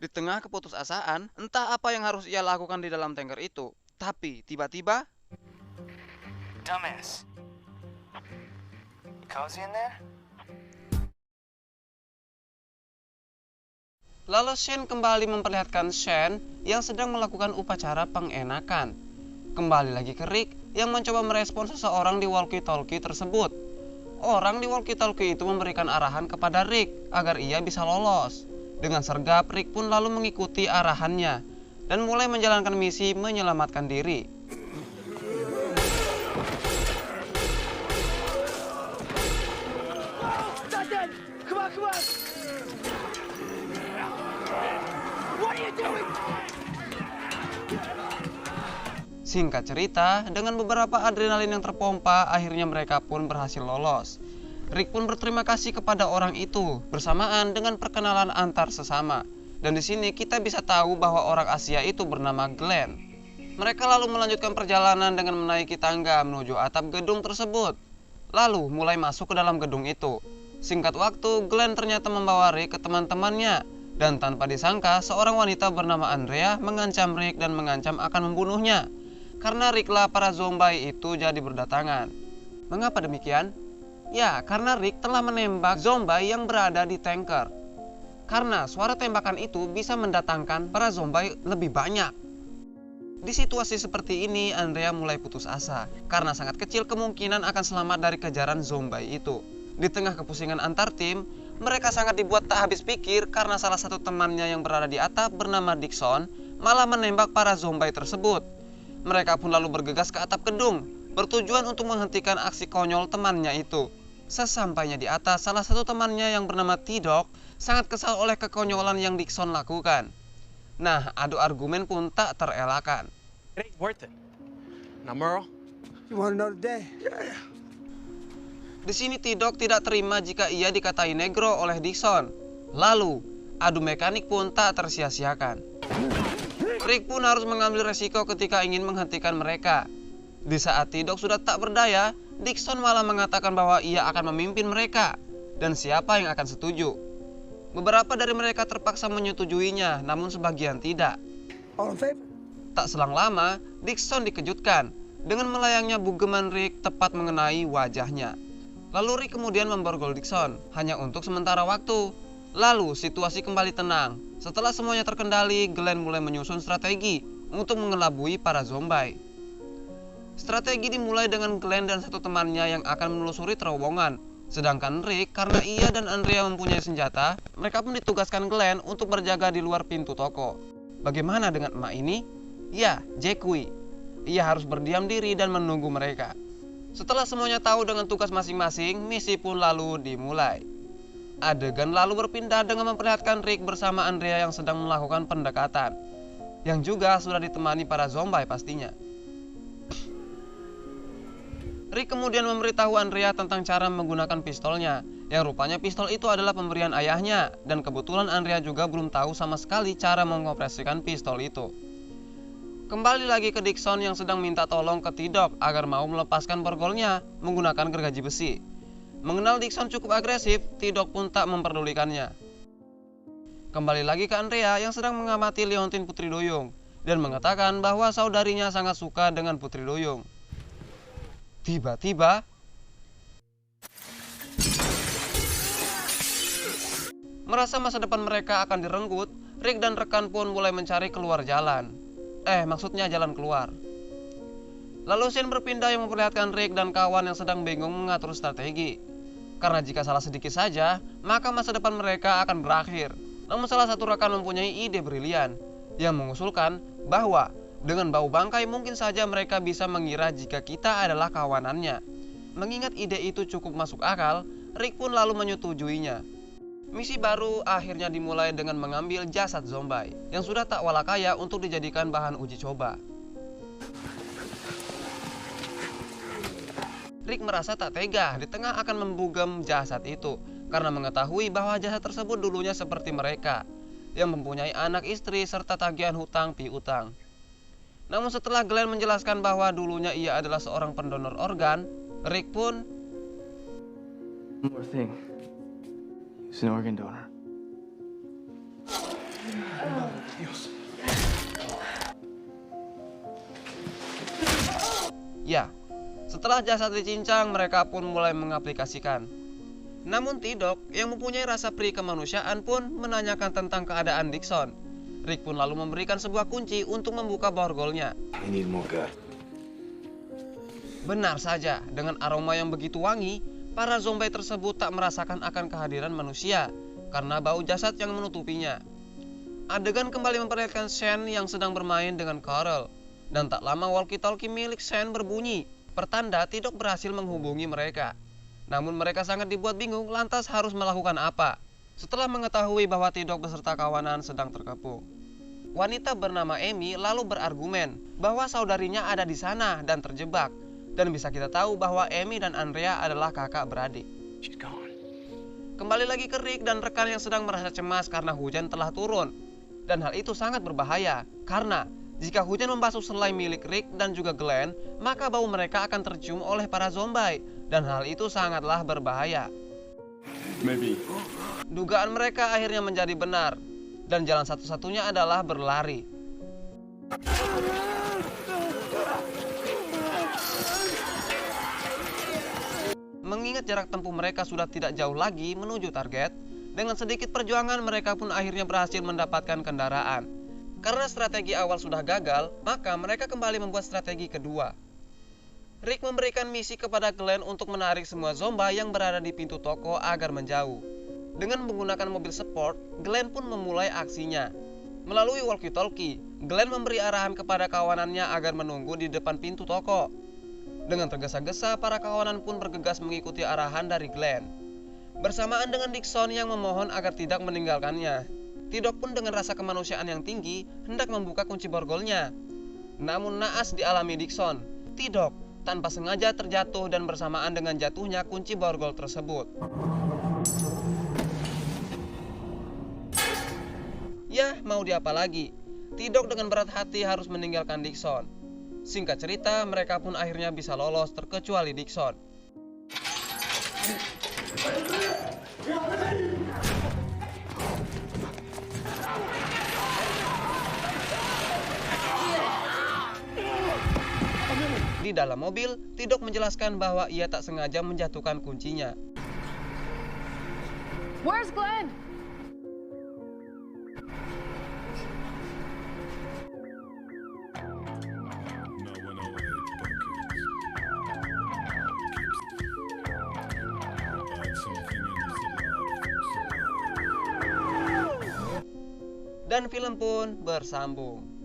Di tengah keputusasaan, entah apa yang harus ia lakukan di dalam tanker itu. Tapi tiba-tiba, Dumbass. You cozy in there? lalu Shane kembali memperlihatkan Shane yang sedang melakukan upacara pengenakan. Kembali lagi ke Rick yang mencoba merespon seseorang di walkie-talkie tersebut. Orang di walkie-talkie itu memberikan arahan kepada Rick agar ia bisa lolos. Dengan sergap, Rick pun lalu mengikuti arahannya dan mulai menjalankan misi menyelamatkan diri. Singkat cerita, dengan beberapa adrenalin yang terpompa, akhirnya mereka pun berhasil lolos. Rick pun berterima kasih kepada orang itu, bersamaan dengan perkenalan antar sesama. Dan di sini kita bisa tahu bahwa orang Asia itu bernama Glenn. Mereka lalu melanjutkan perjalanan dengan menaiki tangga menuju atap gedung tersebut. Lalu mulai masuk ke dalam gedung itu. Singkat waktu, Glenn ternyata membawa Rick ke teman-temannya. Dan tanpa disangka, seorang wanita bernama Andrea mengancam Rick dan mengancam akan membunuhnya. Karena Ricklah para zombie itu jadi berdatangan. Mengapa demikian? Ya, karena Rick telah menembak zombie yang berada di tanker. Karena suara tembakan itu bisa mendatangkan para zombie lebih banyak. Di situasi seperti ini, Andrea mulai putus asa karena sangat kecil kemungkinan akan selamat dari kejaran zombie itu. Di tengah kepusingan antar tim, mereka sangat dibuat tak habis pikir karena salah satu temannya yang berada di atap bernama Dixon malah menembak para zombie tersebut. Mereka pun lalu bergegas ke atap gedung, bertujuan untuk menghentikan aksi konyol temannya itu. Sesampainya di atas, salah satu temannya yang bernama T-Dog sangat kesal oleh kekonyolan yang Dixon lakukan. Nah, adu argumen pun tak terelakkan. It ain't worth it. Now, Merle? You want another day? Di sini T-Dog tidak terima jika ia dikatai negro oleh Dixon. Lalu, adu mekanik pun tak tersia-siakan. Rick pun harus mengambil resiko ketika ingin menghentikan mereka. Di saat T-Dog sudah tak berdaya, Dixon malah mengatakan bahwa ia akan memimpin mereka. Dan siapa yang akan setuju? Beberapa dari mereka terpaksa menyetujuinya, namun sebagian tidak. All in favor? Tak selang lama, Dixon dikejutkan dengan melayangnya bugeman Rick tepat mengenai wajahnya. Lalu Rick kemudian memborgol Dixon, hanya untuk sementara waktu. Lalu situasi kembali tenang. Setelah semuanya terkendali, Glenn mulai menyusun strategi untuk mengelabui para zombie. Strategi dimulai dengan Glenn dan satu temannya yang akan menelusuri terowongan. Sedangkan Rick, karena ia dan Andrea mempunyai senjata, mereka pun ditugaskan Glenn untuk berjaga di luar pintu toko. Bagaimana dengan emak ini? Ya, Jackie. Ia harus berdiam diri dan menunggu mereka. Setelah semuanya tahu dengan tugas masing-masing, misi pun lalu dimulai. Adegan lalu berpindah dengan memperlihatkan Rick bersama Andrea yang sedang melakukan pendekatan, yang juga sudah ditemani para zombie pastinya. Rick kemudian memberitahu Andrea tentang cara menggunakan pistolnya, yang rupanya pistol itu adalah pemberian ayahnya, dan kebetulan Andrea juga belum tahu sama sekali cara mengoperasikan pistol itu. Kembali lagi ke Dixon yang sedang minta tolong ke T-Dog agar mau melepaskan borgolnya menggunakan gergaji besi. Mengenal Dixon cukup agresif, T-Dog pun tak memperdulikannya. Kembali lagi ke Andrea yang sedang mengamati Leontin Putri Duyung dan mengatakan bahwa saudarinya sangat suka dengan Putri Duyung. Tiba-tiba, merasa masa depan mereka akan direnggut, Rick dan rekan pun mulai mencari keluar jalan. Maksudnya jalan keluar. Lalu scene berpindah yang memperlihatkan Rick dan kawan yang sedang bingung mengatur strategi. Karena jika salah sedikit saja, maka masa depan mereka akan berakhir. Namun salah satu rekan mempunyai ide brilian yang mengusulkan bahwa dengan bau bangkai mungkin saja mereka bisa mengira jika kita adalah kawanannya. Mengingat ide itu cukup masuk akal, Rick pun lalu menyetujuinya. Misi baru akhirnya dimulai dengan mengambil jasad zombie yang sudah tak walakaya untuk dijadikan bahan uji coba. Rick merasa tak tega di tengah akan membugam jasad itu karena mengetahui bahwa jasad tersebut dulunya seperti mereka yang mempunyai anak istri serta tagihan hutang piutang. Namun setelah Glenn menjelaskan bahwa dulunya ia adalah seorang pendonor organ, Rick pun One more thing. He's an organ donor. Ya, setelah jasad dicincang, mereka pun mulai mengaplikasikan. Namun T-Dog yang mempunyai rasa peri kemanusiaan pun menanyakan tentang keadaan Dixon. Rick pun lalu memberikan sebuah kunci untuk membuka borgolnya. I need more gas. Benar saja, dengan aroma yang begitu wangi, para zombie tersebut tak merasakan akan kehadiran manusia karena bau jasad yang menutupinya. Adegan kembali memperlihatkan Shane yang sedang bermain dengan Carl. Dan tak lama walkie-talkie milik Shane berbunyi, pertanda T-Dog berhasil menghubungi mereka. Namun mereka sangat dibuat bingung lantas harus melakukan apa setelah mengetahui bahwa T-Dog beserta kawanan sedang terkepung. Wanita bernama Amy lalu berargumen bahwa saudarinya ada di sana dan terjebak. Dan bisa kita tahu bahwa Amy dan Andrea adalah kakak beradik. She's gone. Kembali lagi ke Rick dan rekan yang sedang merasa cemas karena hujan telah turun. Dan hal itu sangat berbahaya karena jika hujan membasuh selai milik Rick dan juga Glenn, maka bau mereka akan tercium oleh para zombie. Dan hal itu sangatlah berbahaya. Maybe. Dugaan mereka akhirnya menjadi benar. Dan jalan satu-satunya adalah berlari. Mengingat jarak tempuh mereka sudah tidak jauh lagi menuju target, dengan sedikit perjuangan mereka pun akhirnya berhasil mendapatkan kendaraan. Karena strategi awal sudah gagal, maka mereka kembali membuat strategi kedua. Rick memberikan misi kepada Glenn untuk menarik semua zombie yang berada di pintu toko agar menjauh. Dengan menggunakan mobil sport, Glenn pun memulai aksinya. Melalui walkie-talkie, Glenn memberi arahan kepada kawanannya agar menunggu di depan pintu toko. Dengan tergesa-gesa, para kawanan pun bergegas mengikuti arahan dari Glenn. Bersamaan dengan Dixon yang memohon agar tidak meninggalkannya. T-Dog pun dengan rasa kemanusiaan yang tinggi hendak membuka kunci borgolnya. Namun naas dialami Dixon. T-Dog tanpa sengaja terjatuh dan bersamaan dengan jatuhnya kunci borgol tersebut. Yah, mau diapa lagi? T-Dog dengan berat hati harus meninggalkan Dixon. Singkat cerita, mereka pun akhirnya bisa lolos terkecuali Dixon. Di dalam mobil, T-Dog menjelaskan bahwa ia tak sengaja menjatuhkan kuncinya. Where's Glenn? Dan film pun bersambung.